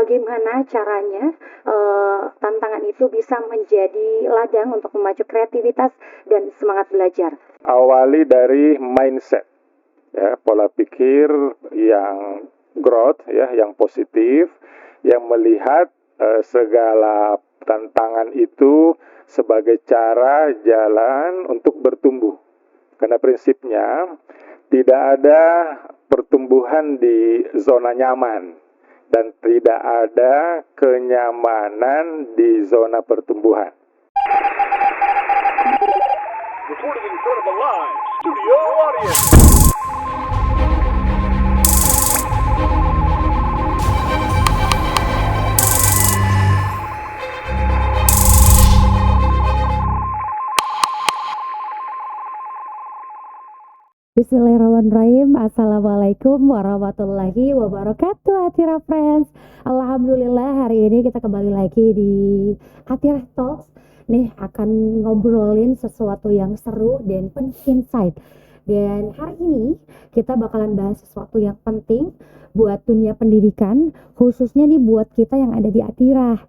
bagaimana caranya tantangan itu bisa menjadi ladang untuk memacu kreativitas dan semangat belajar. Awali dari mindset, ya, pola pikir yang growth, ya, yang positif, yang melihat segala tantangan itu sebagai cara jalan untuk bertumbuh. Karena prinsipnya tidak ada pertumbuhan di zona nyaman dan tidak ada kenyamanan di zona pertumbuhan. Recording in front of a live studio audience. Bismillahirrahmanirrahim. Assalamualaikum warahmatullahi wabarakatuh, Atira Friends. Alhamdulillah hari ini kita kembali lagi di Atira Talks. Nih akan ngobrolin sesuatu yang seru dan penuh insight. Dan hari ini kita bakalan bahas sesuatu yang penting buat dunia pendidikan, khususnya nih buat kita yang ada di Atira.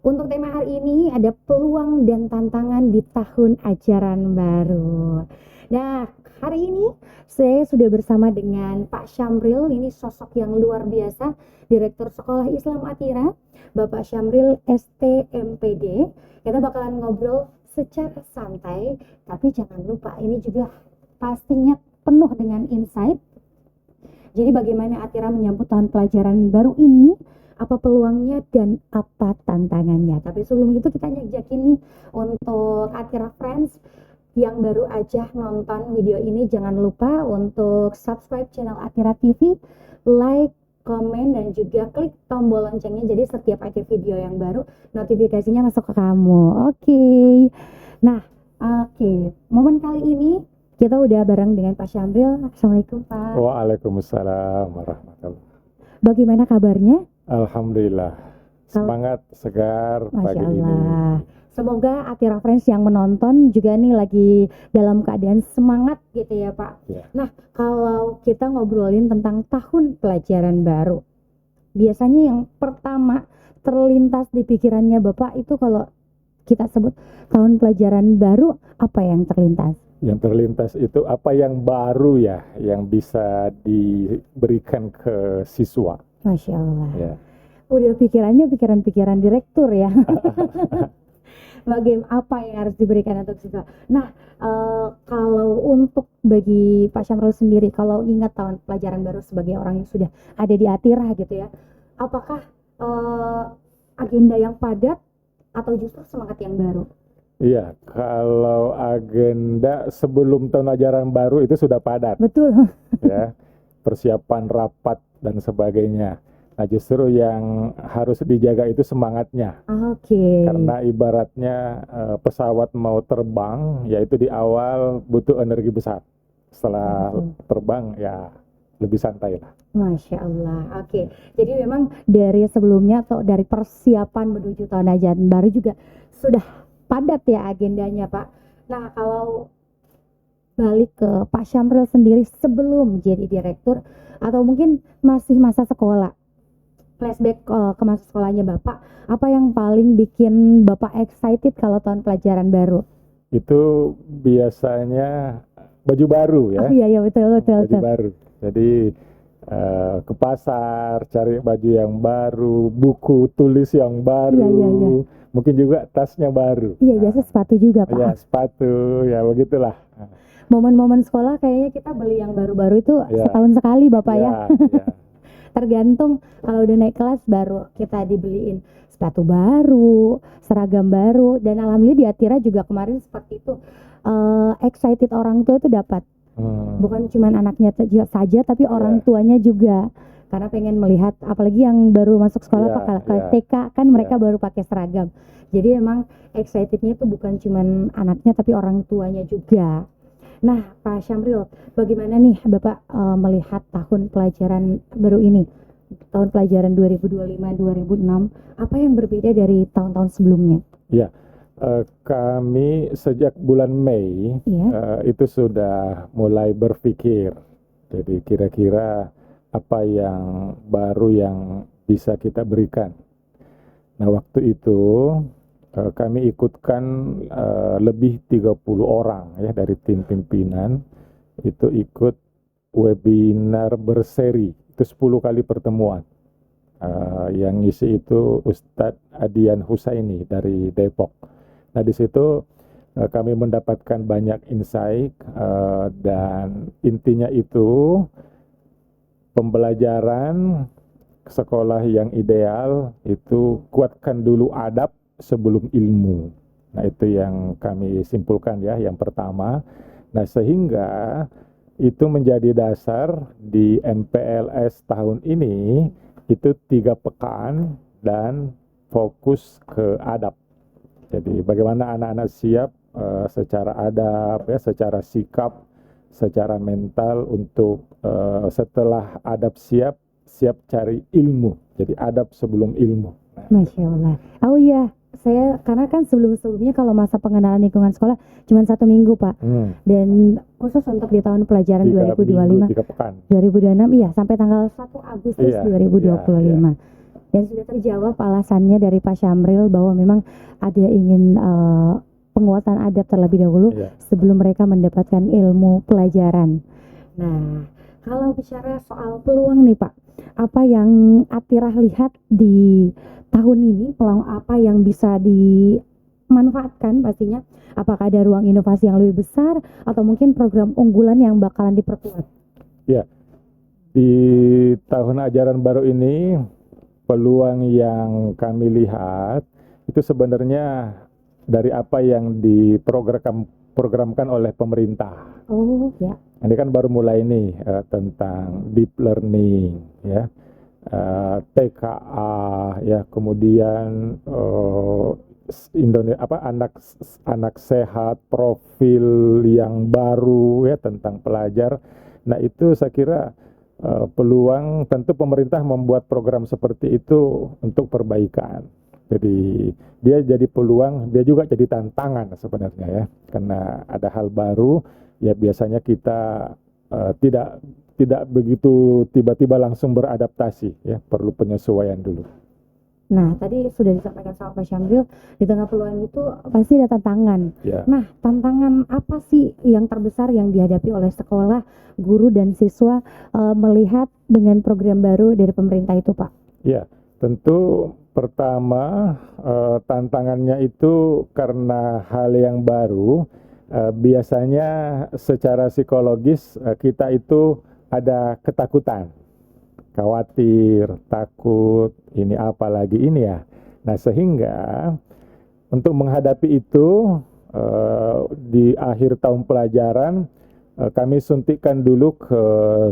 Untuk tema hari ini ada peluang dan tantangan di tahun ajaran baru. Nah, hari ini saya sudah bersama dengan Pak Syamril, ini sosok yang luar biasa, Direktur Sekolah Islam Atira, Bapak Syamril STMPD. Kita bakalan ngobrol secara santai, tapi jangan lupa ini juga pastinya penuh dengan insight. Jadi bagaimana Atira menyambut tahun pelajaran baru ini, apa peluangnya dan apa tantangannya. Tapi sebelum itu kita ngajakin nih untuk Atira Friends yang baru aja nonton video ini, jangan lupa untuk subscribe channel Atira TV, like, komen, dan juga klik tombol loncengnya. Jadi setiap ada video yang baru, notifikasinya masuk ke kamu. Oke. Nah, momen kali ini kita udah bareng dengan Pak Syamril. Assalamualaikum, Pak. Waalaikumsalam warahmatullahi. Bagaimana kabarnya? Alhamdulillah, semangat, segar pagi ini. Semoga Atira Friends yang menonton juga nih lagi dalam keadaan semangat gitu ya, Pak. Ya. Nah, kalau kita ngobrolin tentang tahun pelajaran baru, biasanya yang pertama terlintas di pikirannya Bapak itu kalau kita sebut tahun pelajaran baru, apa yang terlintas? Yang terlintas itu apa yang baru ya, yang bisa diberikan ke siswa. Masya Allah. Ya. Udah pikirannya pikiran-pikiran direktur ya. Bagaimana apa yang harus diberikan untuk siswa. Nah, kalau untuk bagi Pak Syamril sendiri, kalau ingat tahun pelajaran baru sebagai orang yang sudah ada di Atira gitu ya, apakah agenda yang padat atau justru semangat yang baru? Iya, kalau agenda sebelum tahun ajaran baru itu sudah padat. Betul. Ya, persiapan rapat dan sebagainya. Nah, justru yang harus dijaga itu semangatnya. Oke. Karena ibaratnya pesawat mau terbang, yaitu di awal butuh energi besar. Setelah terbang ya lebih santai lah. Masya Allah. Oke. Jadi memang dari sebelumnya atau dari persiapan menuju tahun ajaran baru juga sudah padat ya agendanya, Pak. Nah, kalau balik ke Pak Syamril sendiri sebelum jadi direktur atau mungkin masih masa sekolah, flashback ke masa sekolahnya Bapak, apa yang paling bikin Bapak excited kalau tahun pelajaran baru? Itu biasanya baju baru ya. Oh iya betul. Baju baru. Jadi ke pasar cari baju yang baru, buku tulis yang baru, Iya. mungkin juga tasnya baru. Iya, biasa sepatu juga, Pak. Ya, sepatu, ya begitulah. Momen-momen sekolah kayaknya kita beli yang baru-baru itu Ya. setahun sekali Bapak ya. Ya. Tergantung kalau udah naik kelas baru kita dibeliin sepatu baru, seragam baru, dan alhamdulillah di Atira juga kemarin seperti itu. Excited orang tua itu dapat. Bukan cuma anaknya saja tapi orang tuanya juga. Karena pengen melihat apalagi yang baru masuk sekolah ke TK kan mereka baru pakai seragam. Jadi emang excitednya itu bukan cuma anaknya tapi orang tuanya juga. Nah, Pak Syamril, bagaimana nih Bapak melihat tahun pelajaran baru ini? Tahun pelajaran 2025-2006, apa yang berbeda dari tahun-tahun sebelumnya? Ya, kami sejak bulan Mei itu sudah mulai berpikir. Jadi kira-kira apa yang baru yang bisa kita berikan. Nah, waktu itu kami ikutkan lebih 30 orang ya dari tim pimpinan, itu ikut webinar berseri, itu 10 kali pertemuan. Yang ngisi itu Ustadz Adian Husaini dari Depok. Nah, di situ kami mendapatkan banyak insight, dan intinya itu pembelajaran sekolah yang ideal itu kuatkan dulu adab sebelum ilmu. Nah, itu yang kami simpulkan ya, yang pertama. Nah, sehingga itu menjadi dasar di MPLS tahun ini itu 3 pekan dan fokus ke adab. Jadi bagaimana anak-anak siap secara adab ya, secara sikap, secara mental untuk setelah adab siap cari ilmu. Jadi adab sebelum ilmu. Masya Allah. Oh iya, saya karena kan sebelum-sebelumnya kalau masa pengenalan lingkungan sekolah cuma 1 minggu Pak. Dan khusus untuk di tahun pelajaran 2025, 3 pekan. 2026 iya sampai tanggal 1 Agustus 2025. Dan sudah terjawab alasannya dari Pak Syamril bahwa memang ada ingin penguatan adab terlebih dahulu sebelum mereka mendapatkan ilmu pelajaran. Nah, kalau bicara soal peluang nih Pak, apa yang Atirah lihat di tahun ini, peluang apa yang bisa dimanfaatkan pastinya? Apakah ada ruang inovasi yang lebih besar atau mungkin program unggulan yang bakalan diperkuat? Ya, di tahun ajaran baru ini peluang yang kami lihat itu sebenarnya dari apa yang diprogramkan oleh pemerintah. Oh ya. Ini kan baru mulai nih tentang deep learning ya, TKA ya, kemudian anak sehat, profil yang baru ya tentang pelajar. Nah, itu saya kira peluang, tentu pemerintah membuat program seperti itu untuk perbaikan. Jadi dia jadi peluang, dia juga jadi tantangan sebenarnya ya, karena ada hal baru ya, biasanya kita tidak begitu tiba-tiba langsung beradaptasi ya, perlu penyesuaian dulu. Nah, tadi sudah disampaikan sama Pak Syamril, di tengah peluang itu pasti ada tantangan. Ya. Nah, tantangan apa sih yang terbesar yang dihadapi oleh sekolah, guru, dan siswa melihat dengan program baru dari pemerintah itu, Pak? Ya, tentu pertama tantangannya itu karena hal yang baru, biasanya secara psikologis kita itu ada ketakutan. Khawatir, takut, ini apa lagi ini ya. Nah, sehingga untuk menghadapi itu di akhir tahun pelajaran kami suntikan dulu ke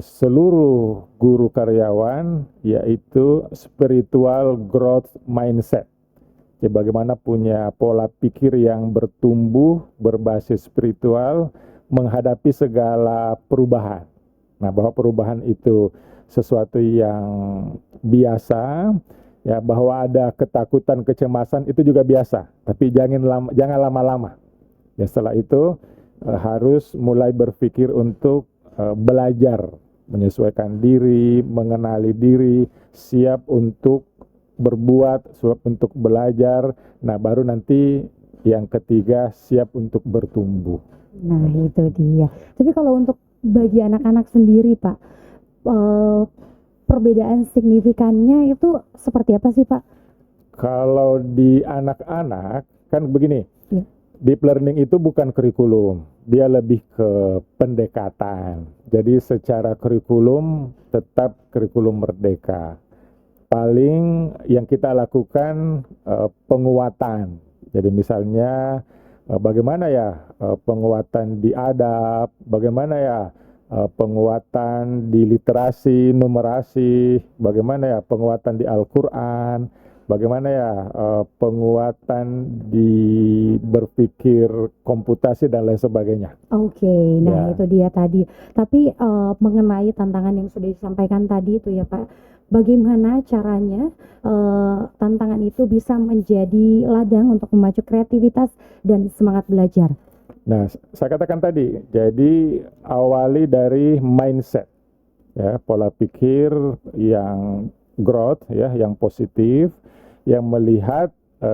seluruh guru karyawan, yaitu spiritual growth mindset. Jadi bagaimana punya pola pikir yang bertumbuh berbasis spiritual menghadapi segala perubahan. Nah, bahwa perubahan itu sesuatu yang biasa ya, bahwa ada ketakutan, kecemasan itu juga biasa, tapi jangan lama-lama ya. Setelah itu harus mulai berpikir untuk belajar, menyesuaikan diri, mengenali diri, siap untuk berbuat, siap untuk belajar. Nah, baru nanti yang ketiga siap untuk bertumbuh. Nah, itu dia. Tapi kalau untuk bagi anak-anak sendiri Pak, perbedaan signifikannya itu seperti apa sih Pak? Kalau di anak-anak kan begini, deep learning itu bukan kurikulum, dia lebih ke pendekatan. Jadi secara kurikulum tetap kurikulum merdeka. Paling yang kita lakukan penguatan. Jadi misalnya bagaimana ya penguatan di adab, bagaimana ya penguatan di literasi, numerasi, bagaimana ya penguatan di Al-Quran, bagaimana ya penguatan di berpikir komputasi dan lain sebagainya. Oke, nah itu dia tadi. Tapi mengenai tantangan yang sudah disampaikan tadi itu ya Pak, bagaimana caranya tantangan itu bisa menjadi ladang untuk memacu kreativitas dan semangat belajar? Nah, saya katakan tadi, jadi awali dari mindset, ya, pola pikir yang growth ya, yang positif, yang melihat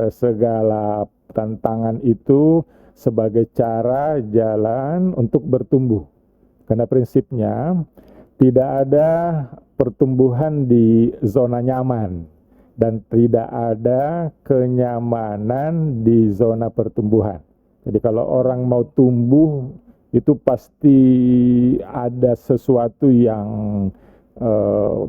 segala tantangan itu sebagai cara jalan untuk bertumbuh. Karena prinsipnya tidak ada pertumbuhan di zona nyaman dan tidak ada kenyamanan di zona pertumbuhan. Jadi kalau orang mau tumbuh itu pasti ada sesuatu yang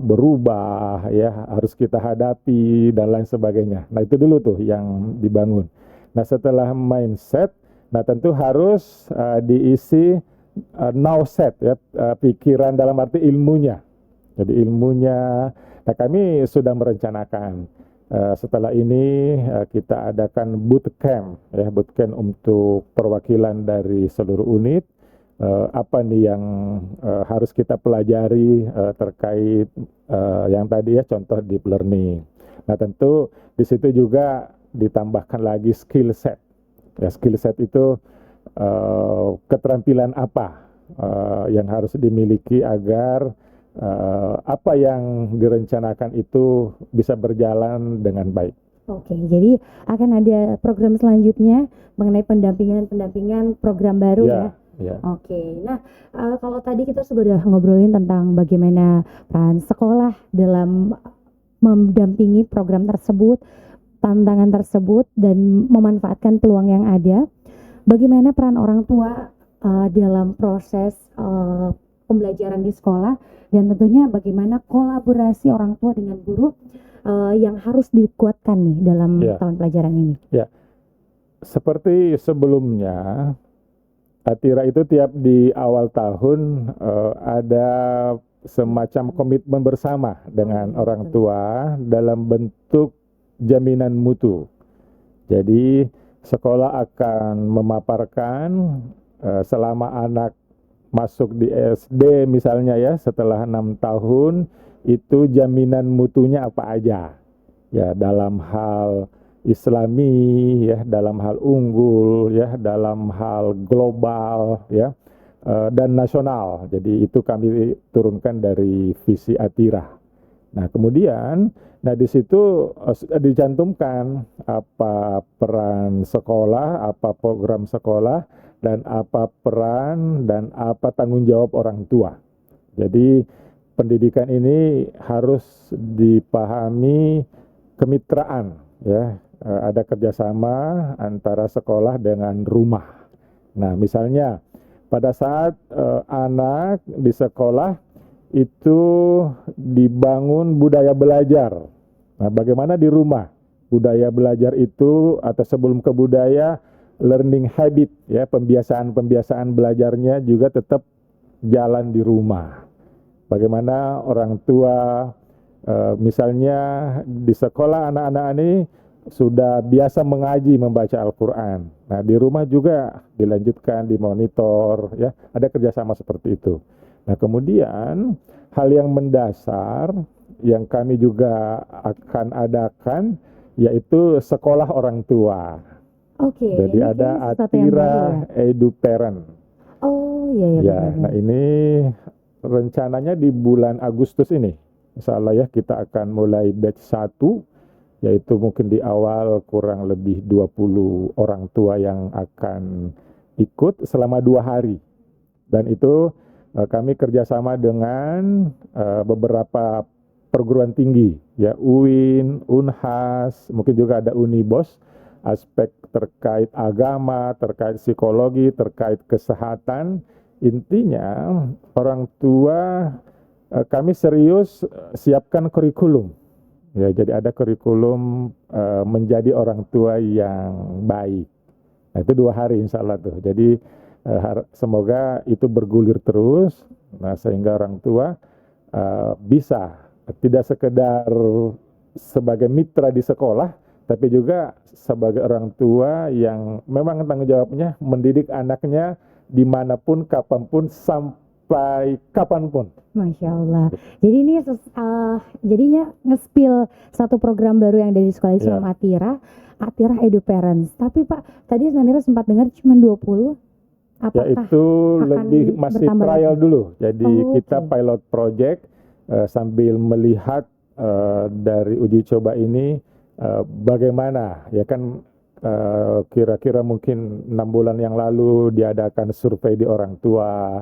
berubah ya, harus kita hadapi dan lain sebagainya. Nah, itu dulu tuh yang dibangun. Nah, setelah mindset, nah tentu harus diisi now set ya, pikiran dalam arti ilmunya. Jadi ilmunya, nah kami sudah merencanakan setelah ini kita adakan bootcamp ya, bootcamp untuk perwakilan dari seluruh unit. Apa nih yang harus kita pelajari terkait yang tadi ya, contoh deep learning. Nah tentu di situ juga ditambahkan lagi skill set. Ya, skill set itu keterampilan apa yang harus dimiliki agar apa yang direncanakan itu bisa berjalan dengan baik. Oke, jadi akan ada program selanjutnya mengenai pendampingan program baru ya. Ya. Oke, nah kalau tadi kita sudah ngobrolin tentang bagaimana peran sekolah dalam mendampingi program tersebut, tantangan tersebut, dan memanfaatkan peluang yang ada. Bagaimana peran orang tua dalam proses pembelajaran di sekolah, dan tentunya bagaimana kolaborasi orang tua dengan guru yang harus dikuatkan nih dalam tahun pelajaran ini. Ya, seperti sebelumnya, Atira itu tiap di awal tahun ada semacam komitmen bersama dengan orang tua dalam bentuk jaminan mutu. Jadi sekolah akan memaparkan selama anak masuk di SD misalnya ya, setelah 6 tahun itu jaminan mutunya apa aja. Ya, dalam hal Islami ya, dalam hal unggul ya, dalam hal global ya, dan nasional. Jadi itu kami turunkan dari visi Atira. Nah kemudian, nah di situ dicantumkan apa peran sekolah, apa program sekolah, dan apa peran dan apa tanggung jawab orang tua. Jadi pendidikan ini harus dipahami kemitraan ya. Ada kerjasama antara sekolah dengan rumah. Nah, misalnya pada saat anak di sekolah itu dibangun budaya belajar. Nah, bagaimana di rumah? Budaya belajar itu atau sebelum ke budaya, learning habit ya, pembiasaan belajarnya juga tetap jalan di rumah. Bagaimana orang tua misalnya di sekolah anak-anak ini sudah biasa mengaji, membaca Al-Quran. Nah, di rumah juga dilanjutkan, dimonitor, ya, ada kerjasama seperti itu. Nah, kemudian hal yang mendasar yang kami juga akan adakan yaitu sekolah orang tua. Oke. Jadi ada Atira Edu Parent. Oh iya. Ya, nah ini rencananya di bulan Agustus ini. Insya Allah ya, kita akan mulai batch 1. Yaitu mungkin di awal kurang lebih 20 orang tua yang akan ikut selama 2 hari. Dan itu kami kerjasama dengan beberapa perguruan tinggi, ya, UIN, Unhas, mungkin juga ada Unibos, aspek terkait agama, terkait psikologi, terkait kesehatan. Intinya orang tua kami serius siapkan kurikulum. Ya, jadi ada kurikulum menjadi orang tua yang baik. Nah, itu 2 hari insya Allah tuh. Jadi semoga itu bergulir terus, nah, sehingga orang tua bisa tidak sekedar sebagai mitra di sekolah, tapi juga sebagai orang tua yang memang tanggung jawabnya mendidik anaknya dimanapun, kapanpun, sampai kapanpun. Masya Allah. Jadi ini jadinya nge-spill satu program baru yang dari Sekolah Islam Atira Edu Parents. Tapi Pak, tadi Namira sempat dengar cuma 20. Apakah ya itu masih trial lagi dulu. Jadi kita pilot project sambil melihat dari uji coba ini bagaimana ya kan, kira-kira mungkin 6 bulan yang lalu diadakan survei di orang tua,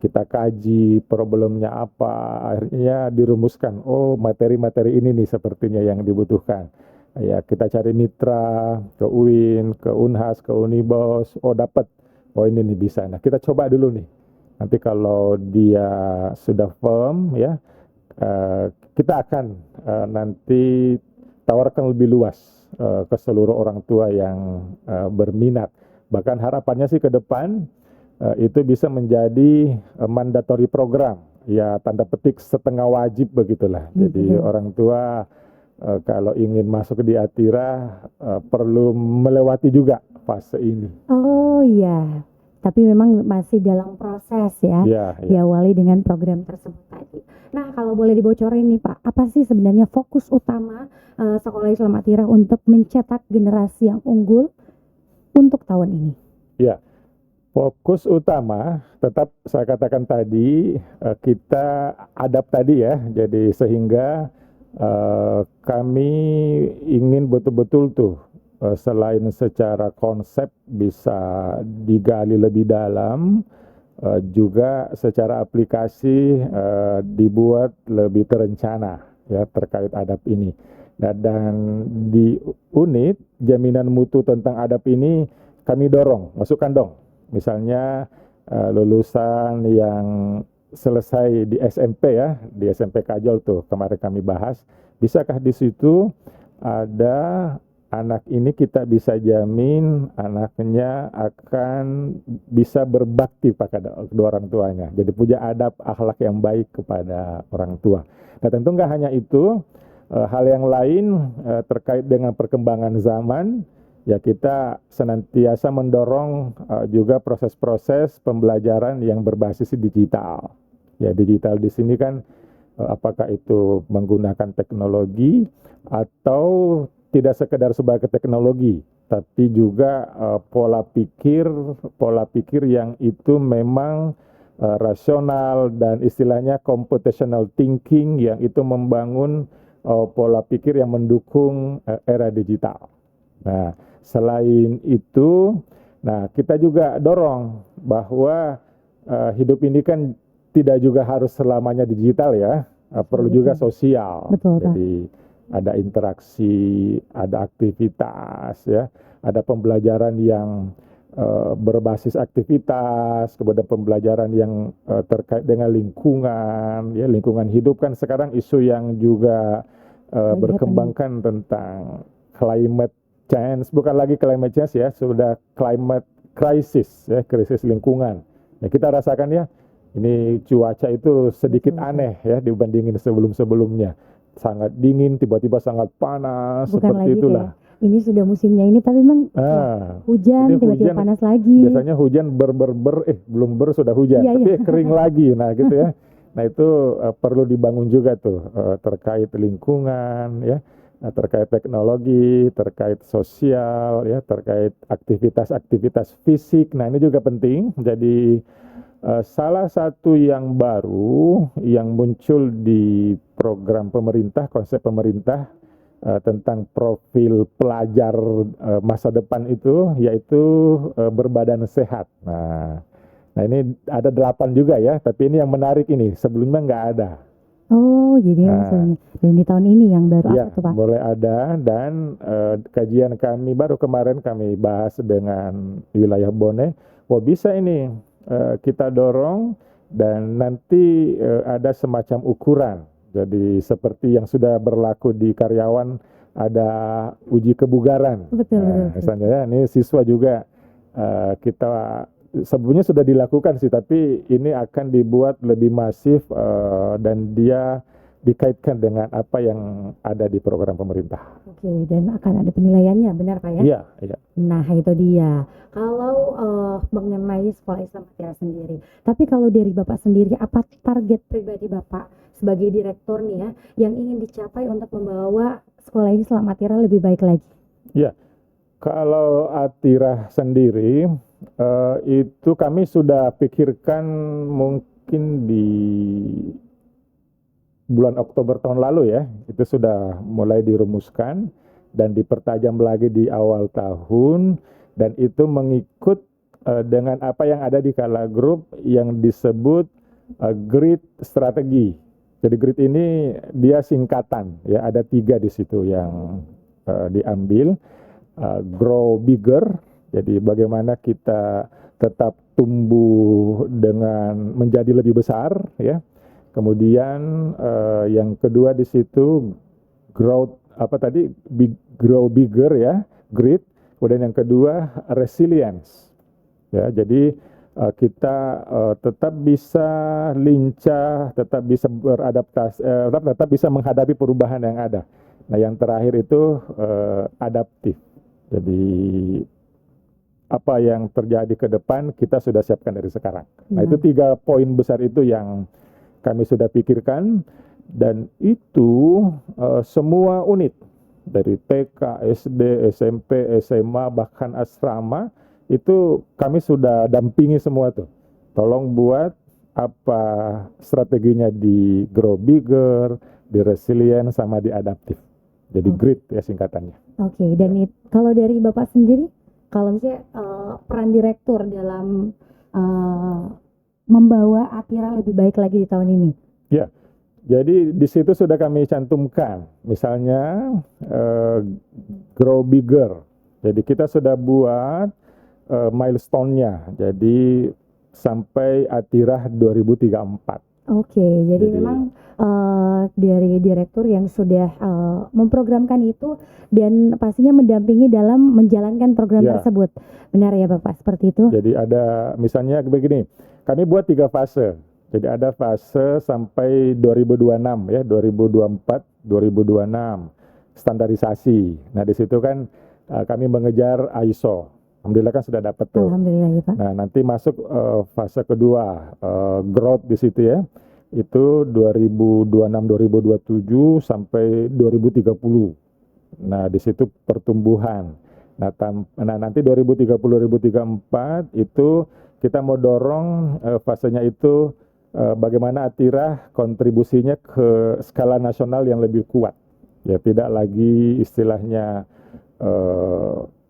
kita kaji problemnya apa, akhirnya dirumuskan, oh materi-materi ini nih sepertinya yang dibutuhkan. Ya kita cari mitra ke UIN, ke Unhas, ke Unibos, oh dapat, oh ini nih bisa. Nah kita coba dulu nih. Nanti kalau dia sudah firm ya, kita akan nanti tawarkan lebih luas ke seluruh orang tua yang berminat. Bahkan harapannya sih ke depan itu bisa menjadi mandatory program, ya tanda petik setengah wajib begitulah. Jadi orang tua kalau ingin masuk di Atira perlu melewati juga fase ini. Oh iya, tapi memang masih dalam proses ya, Ya, ya. diawali dengan program tersebut tadi. Nah, kalau boleh dibocorin nih Pak, apa sih sebenarnya fokus utama Sekolah Islam Atira untuk mencetak generasi yang unggul untuk tahun ini? Ya, fokus utama tetap saya katakan tadi, kita adapt tadi ya, jadi sehingga kami ingin betul-betul tuh selain secara konsep bisa digali lebih dalam, juga secara aplikasi dibuat lebih terencana ya terkait adapt ini. Nah, dan di unit jaminan mutu tentang adapt ini kami dorong, masukkan dong. Misalnya lulusan yang selesai di SMP ya, di SMP Kajol tuh kemarin kami bahas, bisakah di situ ada anak ini kita bisa jamin anaknya akan bisa berbakti pada kedua orang tuanya. Jadi punya adab akhlak yang baik kepada orang tua. Nah tentu nggak hanya itu, hal yang lain terkait dengan perkembangan zaman, ya kita senantiasa mendorong juga proses-proses pembelajaran yang berbasis digital. Ya digital di sini kan apakah itu menggunakan teknologi atau tidak sekedar sebagai teknologi, tapi juga pola pikir yang itu memang rasional dan istilahnya computational thinking yang itu membangun pola pikir yang mendukung era digital. Nah, selain itu, nah kita juga dorong bahwa hidup ini kan tidak juga harus selamanya digital ya, perlu juga sosial. Betul, Pak. Jadi ada interaksi, ada aktivitas ya, ada pembelajaran yang berbasis aktivitas, kemudian pembelajaran yang terkait dengan lingkungan, ya lingkungan hidup kan sekarang isu yang juga berkembangkan tentang climate change, bukan lagi climate change ya, sudah climate crisis ya, krisis lingkungan. Ya kita rasakan ya, ini cuaca itu sedikit aneh ya dibandingin sebelum-sebelumnya. Sangat dingin, tiba-tiba sangat panas, Bukan seperti lagi itulah. kayak ini sudah musimnya ini, tapi memang hujan, ini tiba-tiba hujan, panas lagi. Biasanya hujan belum sudah hujan, Iya, tapi iya. kering lagi, nah gitu ya. Nah itu perlu dibangun juga tuh terkait lingkungan ya, terkait teknologi, terkait sosial ya, terkait aktivitas fisik. Nah ini juga penting. Jadi salah satu yang baru yang muncul di program pemerintah, konsep pemerintah tentang profil pelajar masa depan itu, yaitu berbadan sehat. Nah ini ada 8 juga ya, tapi ini yang menarik ini, sebelumnya nggak ada. Oh, jadi maksudnya. Dan di tahun ini yang baru Ya, apa tuh Pak? mulai ada dan kajian kami baru kemarin kami bahas dengan wilayah Bone, wah bisa ini kita dorong dan nanti ada semacam ukuran. Jadi seperti yang sudah berlaku di karyawan ada uji kebugaran. Betul. Misalnya ya, ini siswa juga kita sebelumnya sudah dilakukan sih, tapi ini akan dibuat lebih masif dan dia dikaitkan dengan apa yang ada di program pemerintah. Oke, dan akan ada penilaiannya, benar Pak ya? Iya, iya. Nah, itu dia. Kalau mengenai Sekolah Islam Atira sendiri, tapi kalau dari Bapak sendiri, apa target pribadi Bapak sebagai direktur nih ya, yang ingin dicapai untuk membawa Sekolah Islam Atira lebih baik lagi? Iya, kalau Atira sendiri itu kami sudah pikirkan mungkin di bulan Oktober tahun lalu ya, itu sudah mulai dirumuskan dan dipertajam lagi di awal tahun, dan itu mengikut dengan apa yang ada di Kala Group yang disebut GRID strategi. Jadi GRID ini dia singkatan ya, ada 3 di situ yang diambil. Grow bigger, jadi bagaimana kita tetap tumbuh dengan menjadi lebih besar ya. Kemudian yang kedua di situ grow grow bigger ya, grit. Kemudian yang kedua resilience ya. Jadi kita tetap bisa lincah, tetap bisa beradaptasi, tetap bisa menghadapi perubahan yang ada. Nah yang terakhir itu adaptif. Jadi apa yang terjadi ke depan kita sudah siapkan dari sekarang. Nah itu 3 poin besar itu yang kami sudah pikirkan, dan itu semua unit dari TK, SD, SMP, SMA, bahkan asrama itu kami sudah dampingi semua tuh. Tolong buat apa strateginya di grow bigger, di resilient, sama di adaptif. Jadi GRID ya singkatannya. Oke, dan kalau dari Bapak sendiri, kalau misalnya peran direktur dalam membawa Atira lebih baik lagi di tahun ini. Ya, jadi di situ sudah kami cantumkan, misalnya grow bigger. Jadi kita sudah buat milestone-nya, jadi sampai Atira 2034. Oke, jadi memang dari direktur yang sudah memprogramkan itu dan pastinya mendampingi dalam menjalankan program tersebut. Benar ya Bapak, seperti itu? Jadi ada misalnya begini, kami buat 3 fase. Jadi ada fase sampai 2026 ya, 2024, 2026 standarisasi. Nah di situ kan kami mengejar ISO. Alhamdulillah kan sudah dapat tuh. Alhamdulillah ya Pak. Nah nanti masuk fase kedua, growth di situ ya. Itu 2026-2027 sampai 2030. Nah di situ pertumbuhan. Nah nanti 2030-2034 itu kita mau dorong fasenya itu bagaimana Atira kontribusinya ke skala nasional yang lebih kuat. Ya tidak lagi istilahnya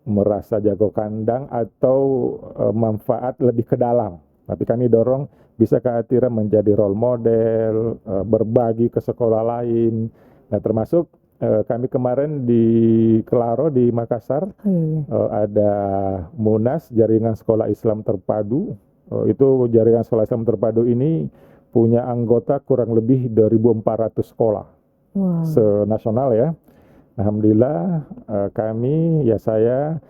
merasa jago kandang atau manfaat lebih ke dalam. Tapi kami dorong bisa ke Atira menjadi role model, berbagi ke sekolah lain. Nah termasuk kami kemarin di Kelaro di Makassar ada Munas Jaringan Sekolah Islam Terpadu. Itu jaringan sekolah Islam terpadu ini punya anggota kurang lebih 2.400 sekolah senasional ya. Alhamdulillah saya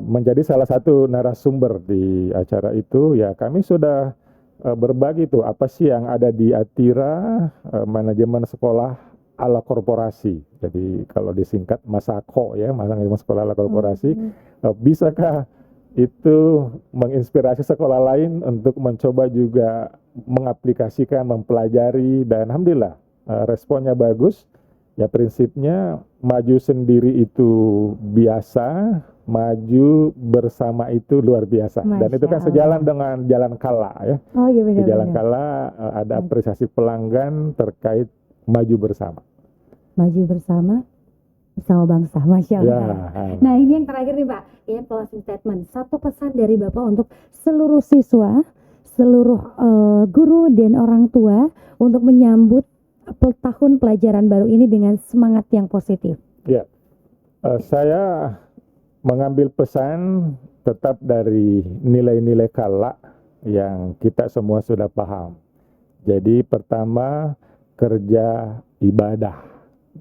menjadi salah satu narasumber di acara itu ya. Kami sudah berbagi tuh apa sih yang ada di Atira, manajemen sekolah ala korporasi. Jadi kalau disingkat Masako ya, manajemen sekolah ala korporasi. Bisakah itu menginspirasi sekolah lain untuk mencoba juga mengaplikasikan, mempelajari, dan alhamdulillah responnya bagus. Ya prinsipnya maju sendiri itu biasa, maju bersama itu luar biasa. Masya Dan itu kan sejalan dengan Jalan Kala ya. Oh iya benar. Di Jalan Kala ada apresiasi pelanggan terkait maju bersama. Maju bersama bangsa, Masya Allah. Nah ini yang terakhir nih Pak, ya closing statement. Satu pesan dari Bapak untuk seluruh siswa, seluruh guru dan orang tua untuk menyambut tahun pelajaran baru ini dengan semangat yang positif. Ya, saya mengambil pesan tetap dari nilai-nilai Kala yang kita semua sudah paham. Jadi pertama, kerja ibadah.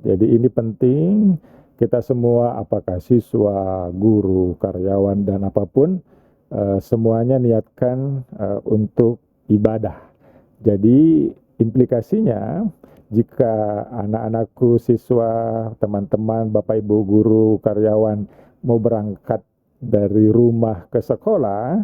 Jadi ini penting, kita semua apakah siswa, guru, karyawan dan apapun semuanya niatkan untuk ibadah. Jadi implikasinya jika anak-anakku, siswa, teman-teman, Bapak Ibu guru, karyawan mau berangkat dari rumah ke sekolah,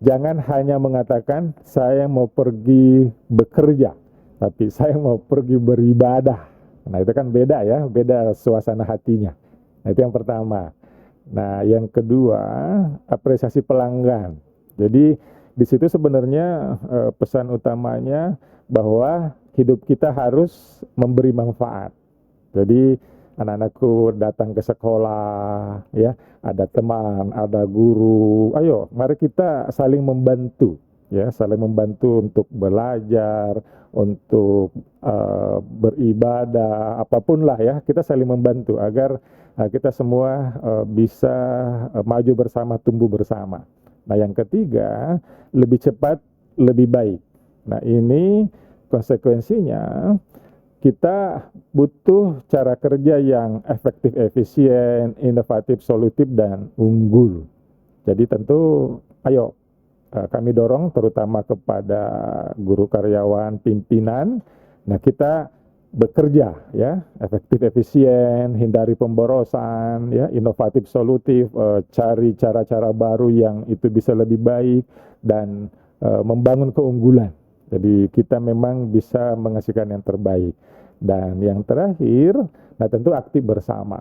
jangan hanya mengatakan saya mau pergi bekerja, tapi saya mau pergi beribadah. Nah itu kan beda ya, beda suasana hatinya. Nah itu yang pertama. Nah yang kedua, apresiasi pelanggan. Jadi di situ sebenarnya pesan utamanya bahwa hidup kita harus memberi manfaat. Jadi anak-anakku datang ke sekolah, ya, ada teman, ada guru. Ayo, mari kita saling membantu, ya, saling membantu untuk belajar, untuk beribadah, apapun lah ya, kita saling membantu agar kita semua bisa maju bersama, tumbuh bersama. Nah, yang ketiga, lebih cepat, lebih baik. Nah, ini konsekuensinya kita butuh cara kerja yang efektif, efisien, inovatif, solutif, dan unggul. Jadi tentu, ayo kami dorong terutama kepada guru karyawan, pimpinan. Nah, kita bekerja ya, efektif, efisien, hindari pemborosan, ya, inovatif, solutif, cari cara-cara baru yang itu bisa lebih baik dan membangun keunggulan. Jadi kita memang bisa menghasilkan yang terbaik. Dan yang terakhir, nah tentu aktif bersama.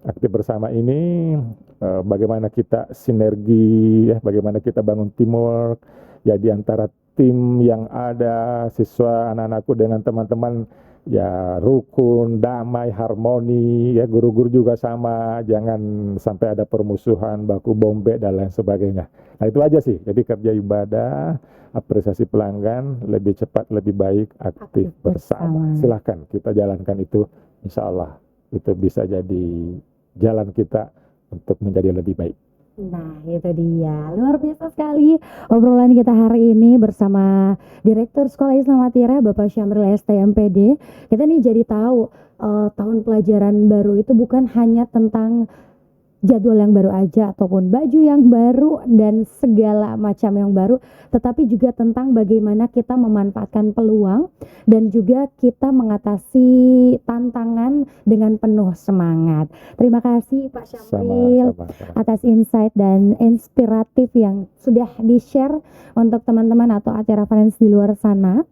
Aktif bersama ini bagaimana kita sinergi, ya, bagaimana kita bangun teamwork, ya di antara tim yang ada, siswa, anak-anakku dengan teman-teman, ya rukun, damai, harmoni, ya guru-guru juga sama, jangan sampai ada permusuhan, baku bombek dan lain sebagainya. Nah itu aja sih, jadi kerja ibadah, apresiasi pelanggan, lebih cepat, lebih baik, aktif bersama. Silahkan kita jalankan itu, insya Allah itu bisa jadi jalan kita untuk menjadi lebih baik. Nah, itu dia. Luar biasa sekali obrolan kita hari ini bersama Direktur Sekolah Islam Atira, Bapak Syamril STMPD. Kita nih jadi tahu tahun pelajaran baru itu bukan hanya tentang jadwal yang baru aja ataupun baju yang baru dan segala macam yang baru, tetapi juga tentang bagaimana kita memanfaatkan peluang dan juga kita mengatasi tantangan dengan penuh semangat. Terima kasih Pak Syamril atas insight dan inspiratif yang sudah di-share untuk teman-teman atau Atira Friends di luar sana.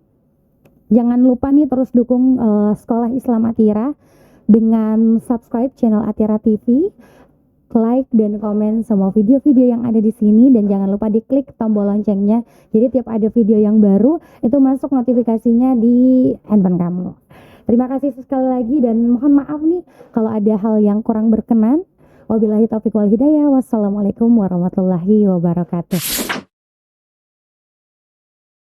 Jangan lupa nih terus dukung Sekolah Islam Atira dengan subscribe channel Atira TV, like dan komen semua video-video yang ada di sini, dan jangan lupa diklik tombol loncengnya. Jadi tiap ada video yang baru itu masuk notifikasinya di handphone kamu. Terima kasih sekali lagi dan mohon maaf nih kalau ada hal yang kurang berkenan. Wabillahi taufiq wal hidayah. Wassalamualaikum warahmatullahi wabarakatuh.